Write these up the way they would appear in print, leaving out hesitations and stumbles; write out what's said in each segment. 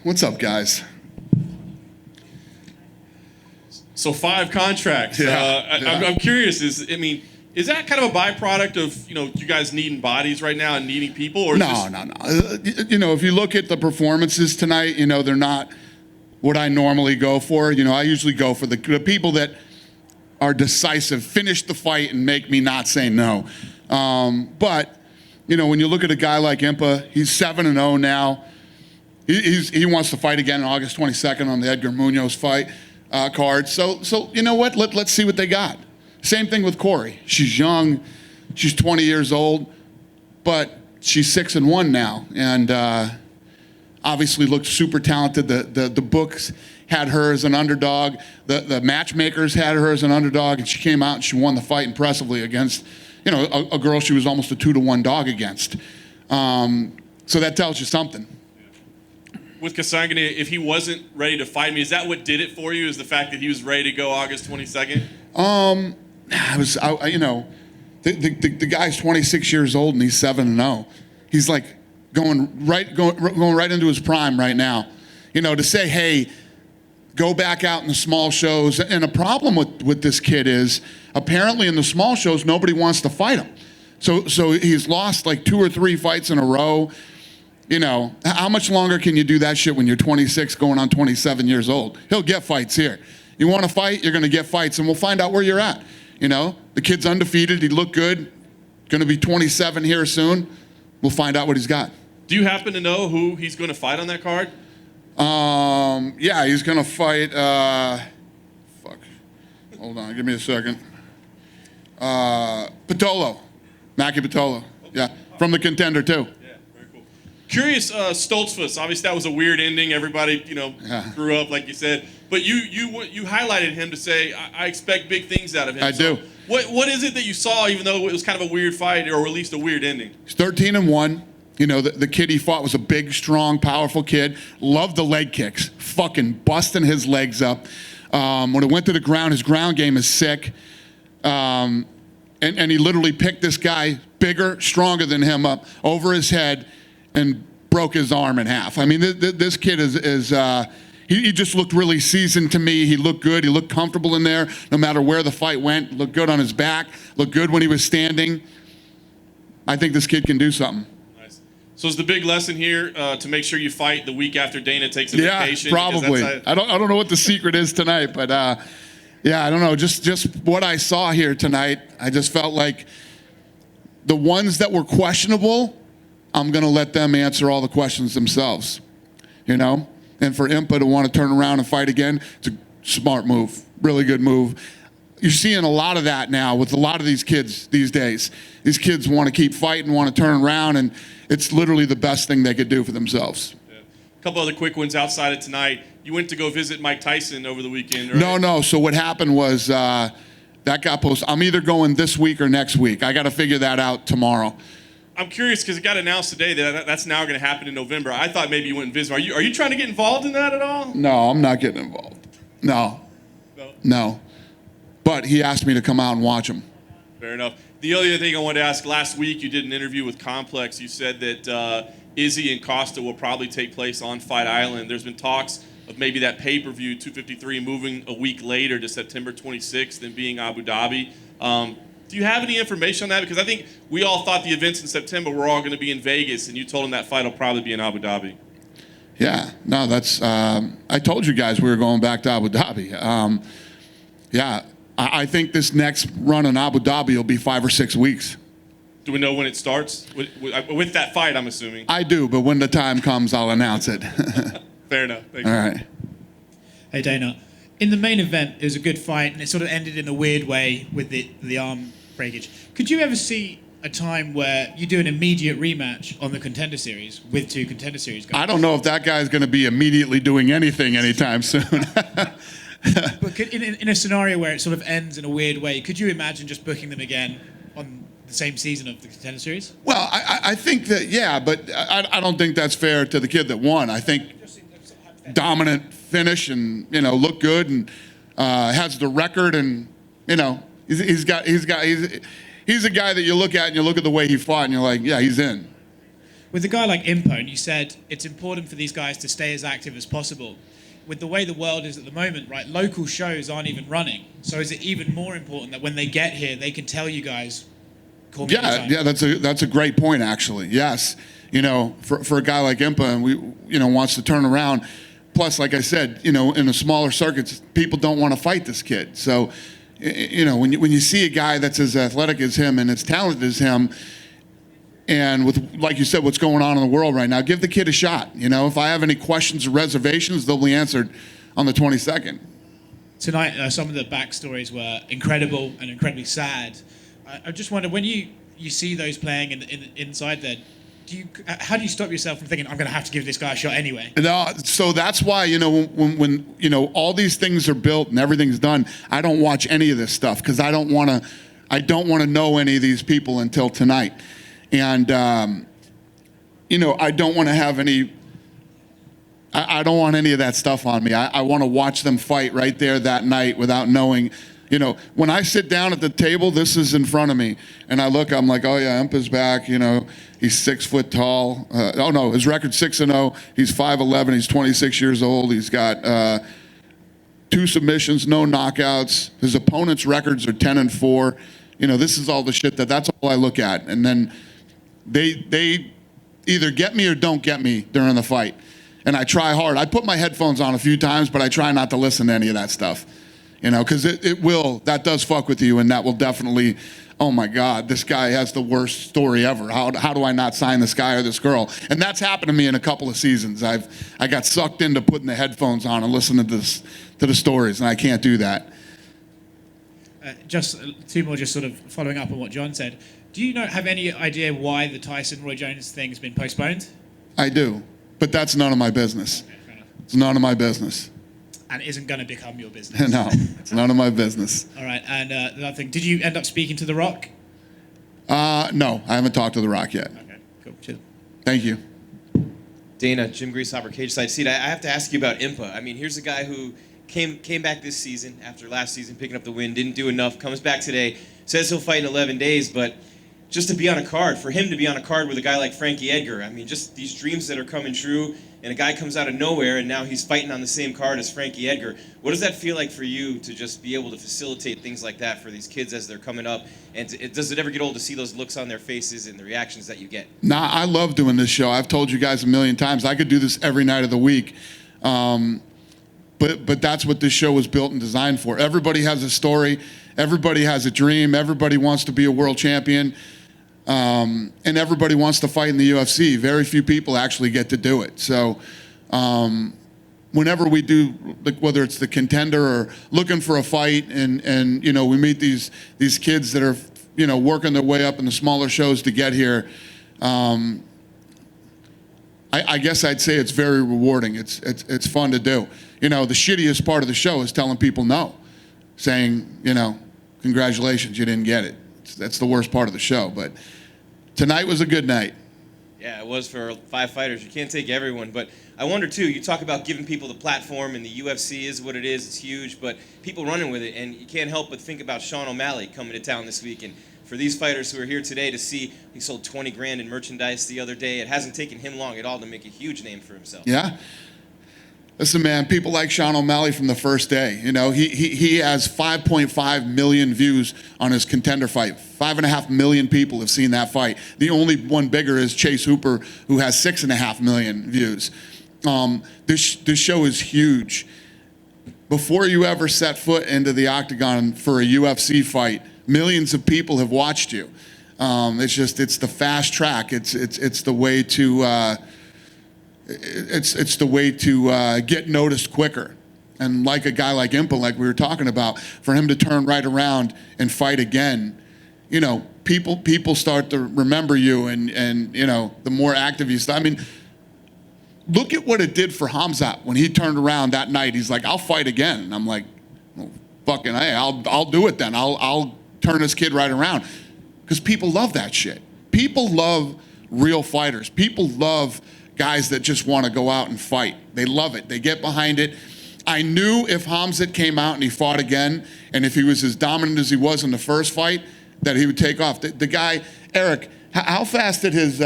What's up, guys? So 5 contracts. Yeah. I'm curious. Is that kind of a byproduct of you guys needing bodies right now and needing people, or No. If you look at the performances tonight, they're not what I normally go for. I usually go for the people that are decisive, finish the fight, and make me not say no. But when you look at a guy like Impa, he's 7-0 now. He wants to fight again on August 22nd on the Edgar Munoz fight card. So you know what? Let's see what they got. Same thing with Corey. She's young. She's 20 years old, but she's 6-1 now, and obviously looked super talented. The books had her as an underdog. The matchmakers had her as an underdog, and she came out and she won the fight impressively against a girl she was almost a 2-1 dog against. So that tells you something. With Kasangani, if he wasn't ready to fight me, is that what did it for you? Is the fact that he was ready to go August 22nd? The guy's 26 years old and he's 7-0. He's like going right into his prime right now. To say, hey, go back out in the small shows. And a problem with this kid is apparently in the small shows nobody wants to fight him. So he's lost like 2 or 3 fights in a row. How much longer can you do that shit when you're 26 going on 27 years old? He'll get fights here. You want to fight, you're going to get fights, and we'll find out where you're at. The kid's undefeated. He looked good. Going to be 27 here soon. We'll find out what he's got. Do you happen to know who he's going to fight on that card? Yeah, he's going to fight, hold on, give me a second. Patolo. Mackie Patolo. Yeah, from the Contender, too. Curious, Stoltzfus. Obviously, that was a weird ending. Everybody, grew up like you said. But you highlighted him to say, I expect big things out of him. I do. What is it that you saw, even though it was kind of a weird fight, or at least a weird ending? He's 13-1. The kid he fought was a big, strong, powerful kid. Loved the leg kicks. Fucking busting his legs up. When it went to the ground, his ground game is sick. And he literally picked this guy, bigger, stronger than him, up over his head and broke his arm in half. I mean, this kid he just looked really seasoned to me. He looked good. He looked comfortable in there no matter where the fight went. Looked good on his back. Looked good when he was standing. I think this kid can do something. Nice. So is the big lesson here to make sure you fight the week after Dana takes a vacation? Yeah, probably. I don't know what the secret is tonight, but yeah, I don't know. Just what I saw here tonight, I just felt like the ones that were questionable, I'm going to let them answer all the questions themselves, And for Impa to want to turn around and fight again, it's a smart move, really good move. You're seeing a lot of that now with a lot of these kids these days. These kids want to keep fighting, want to turn around, and it's literally the best thing they could do for themselves. Yeah. A couple other quick ones outside of tonight. You went to go visit Mike Tyson over the weekend, right? No. So what happened was that got posted. I'm either going this week or next week. I got to figure that out tomorrow. I'm curious because it got announced today that that's now going to happen in November. I thought maybe you went and visit. Are you trying to get involved in that at all? No, I'm not getting involved. No. But he asked me to come out and watch him. Fair enough. The other thing I wanted to ask, last week you did an interview with Complex. You said that Izzy and Costa will probably take place on Fight Island. There's been talks of maybe that pay-per-view 253 moving a week later to September 26th and being Abu Dhabi. Do you have any information on that? Because I think we all thought the events in September were all going to be in Vegas, and you told them that fight will probably be in Abu Dhabi. Yeah, no, that's. I told you guys we were going back to Abu Dhabi. Yeah, I think this next run in Abu Dhabi will be 5 or 6 weeks. Do we know when it starts? With that fight, I'm assuming. I do, but when the time comes, I'll announce it. Fair enough. Thank you. All right. Hey, Dana. In the main event, it was a good fight, and it sort of ended in a weird way with the arm breakage. Could you ever see a time where you do an immediate rematch on the Contender Series with 2 Contender Series guys? I don't know if that guy's going to be immediately doing anything anytime soon. But in a scenario where it sort of ends in a weird way, could you imagine just booking them again on the same season of the Contender Series? Well, I think that, yeah, but I don't think that's fair to the kid that won. I think dominant finish and, look good and has the record and, he's a guy that you look at and you look at the way he fought and you're like, yeah, he's in. With a guy like Impo, you said it's important for these guys to stay as active as possible. With the way the world is at the moment, right, local shows aren't even running. So is it even more important that when they get here, they can tell you guys, call me anytime? Yeah, that's a great point, actually. Yes, for a guy like Impa, and wants to turn around. Plus, like I said, in the smaller circuits, people don't want to fight this kid. So, when you see a guy that's as athletic as him and as talented as him, and with, like you said, what's going on in the world right now, give the kid a shot. If I have any questions or reservations, they'll be answered on the 22nd. Tonight, some of the backstories were incredible and incredibly sad. I just wonder, when you see those playing inside there, how do you stop yourself from thinking, I'm going to have to give this guy a shot anyway? No, so that's why, when all these things are built and everything's done, I don't watch any of this stuff because I don't want to know any of these people until tonight. And, I don't want to have I don't want any of that stuff on me. I want to watch them fight right there that night without knowing. When I sit down at the table, this is in front of me, and I look, I'm like, oh yeah, Impa's back. He's 6 foot tall. His record's 6-0. He's 5'11". He's 26 years old. He's got 2 submissions, no knockouts. His opponent's records are 10-4. This is all the shit that's all I look at, and then they either get me or don't get me during the fight, and I try hard. I put my headphones on a few times, but I try not to listen to any of that stuff. Because that does fuck with you, and that will definitely, oh my God, this guy has the worst story ever. How do I not sign this guy or this girl? And that's happened to me in a couple of seasons. I got sucked into putting the headphones on and listening to the stories, and I can't do that. Just 2 more, just sort of following up on what John said. Do you have any idea why the Tyson-Roy Jones thing has been postponed? I do, but that's none of my business. Okay, fair enough. It's none of my business. And isn't going to become your business. No, it's none of my business. All right, and the other thing, did you end up speaking to The Rock? No, I haven't talked to The Rock yet. Okay, cool. Cheers. Thank you. Dana, Jim Greashopper, cage side seat. I have to ask you about Impa. I mean, here's a guy who came back this season after last season, picking up the win, didn't do enough, comes back today, says he'll fight in 11 days, but just to be on a card, for him to be on a card with a guy like Frankie Edgar, I mean, just these dreams that are coming true, and a guy comes out of nowhere, and now he's fighting on the same card as Frankie Edgar. What does that feel like for you to just be able to facilitate things like that for these kids as they're coming up? And does it ever get old to see those looks on their faces and the reactions that you get? Nah, I love doing this show. I've told you guys a million times. I could do this every night of the week. But that's what this show was built and designed for. Everybody has a story. Everybody has a dream. Everybody wants to be a world champion. And everybody wants to fight in the UFC. Very few people actually get to do it. So whenever we do, whether it's the Contender or looking for a fight, and we meet these kids that are working their way up in the smaller shows to get here, I guess I'd say it's very rewarding. It's fun to do. The shittiest part of the show is telling people no, saying congratulations, you didn't get it. That's the worst part of the show. But tonight was a good night. Yeah, it was for 5 fighters. You can't take everyone. But I wonder, too, you talk about giving people the platform, and the UFC is what it is. It's huge, but people running with it. And you can't help but think about Sean O'Malley coming to town this week. And for these fighters who are here today to see, he sold $20,000 in merchandise the other day. It hasn't taken him long at all to make a huge name for himself. Yeah. Listen, man, people like Sean O'Malley from the first day. He has 5.5 million views on his Contender fight. 5.5 million people have seen that fight. The only one bigger is Chase Hooper, who has 6.5 million views. This show is huge. Before you ever set foot into the octagon for a UFC fight, millions of people have watched you. It's the fast track. It's the way to. It's the way to get noticed quicker. And like a guy like Impa, like we were talking about, for him to turn right around and fight again, people start to remember you, and the more active you start. I mean, look at what it did for Hamzat when he turned around that night. He's like, I'll fight again. And I'm like, well, fucking hey, I'll do it then. I'll turn this kid right around. Because people love that shit. People love real fighters. People love guys that just want to go out and fight. They love it. They get behind it. I knew if Hamzat came out and he fought again, and if he was as dominant as he was in the first fight, that he would take off. The guy, Eric, How fast did his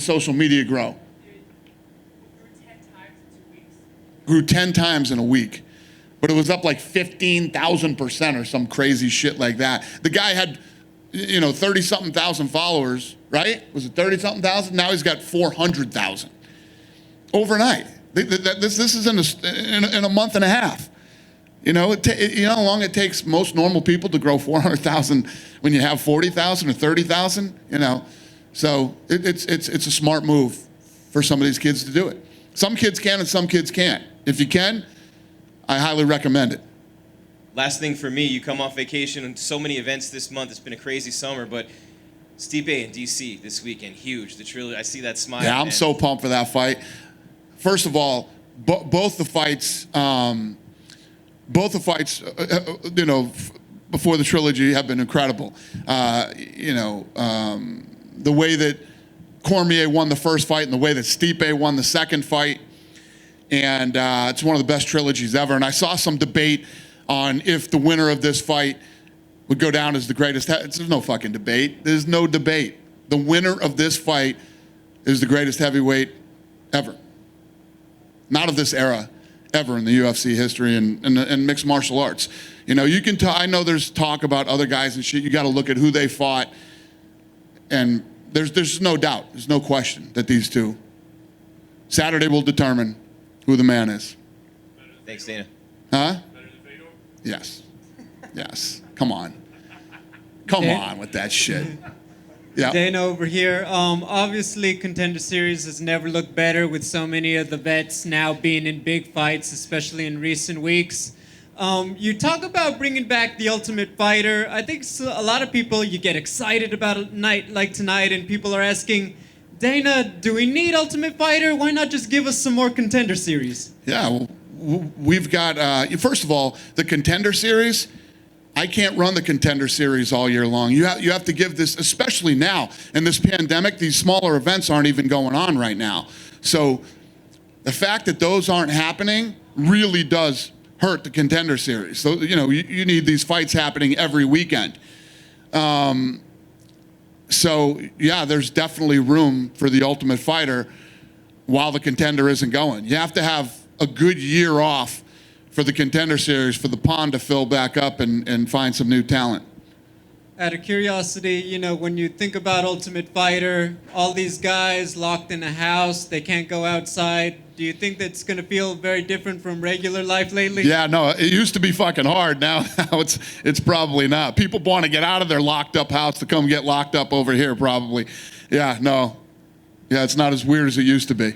social media grow? Grew 10 times in a week. But it was up like 15,000% or some crazy shit like that. The guy had, 30-something thousand followers, right? Was it 30-something thousand? Now he's got 400,000 overnight. This is in a month and a half. You know how long it takes most normal people to grow 400,000 when you have 40,000 or 30,000. So it's a smart move for some of these kids to do it. Some kids can and some kids can't. If you can, I highly recommend it. Last thing for me, you come off vacation and so many events this month. It's been a crazy summer, but Stipe in DC this weekend, huge. The trilogy, I see that smile. Yeah, I'm so pumped for that fight. First of all, both the fights, before the trilogy have been incredible. The way that Cormier won the first fight and the way that Stipe won the second fight. And it's one of the best trilogies ever. And I saw some debate on if the winner of this fight would go down as the greatest. There's no fucking debate. There's no debate. The winner of this fight is the greatest heavyweight ever. Not of this era, ever in the UFC history and mixed martial arts. You can I know there's talk about other guys and shit. You got to look at who they fought. And there's no doubt. There's no question that these two, Saturday will determine who the man is. Thanks, Dana. Huh? Yes. Yes. Come on. Come on with that shit. Yeah. Dana over here. Obviously, Contender Series has never looked better with so many of the vets now being in big fights, especially in recent weeks. You talk about bringing back The Ultimate Fighter. I think a lot of people, you get excited about a night like tonight, and people are asking, Dana, do we need Ultimate Fighter? Why not just give us some more Contender Series? Yeah, well, we've got, first of all, the Contender Series. I can't run the Contender Series all year long. You have to give this, especially now in this pandemic, these smaller events aren't even going on right now. So the fact that those aren't happening really does hurt the Contender Series. So, you need these fights happening every weekend. So, yeah, there's definitely room for the Ultimate Fighter while the Contender isn't going. You have to have a good year off for the Contender Series for the pond to fill back up and find some new talent. Out of curiosity, when you think about Ultimate Fighter, all these guys locked in a house, they can't go outside. Do you think that's going to feel very different from regular life lately? Yeah, no, it used to be fucking hard. Now it's probably not. People want to get out of their locked up house to come get locked up over here probably. Yeah, no. Yeah, it's not as weird as it used to be.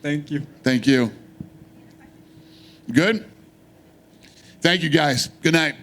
Thank you. Thank you. Good? Thank you, guys. Good night.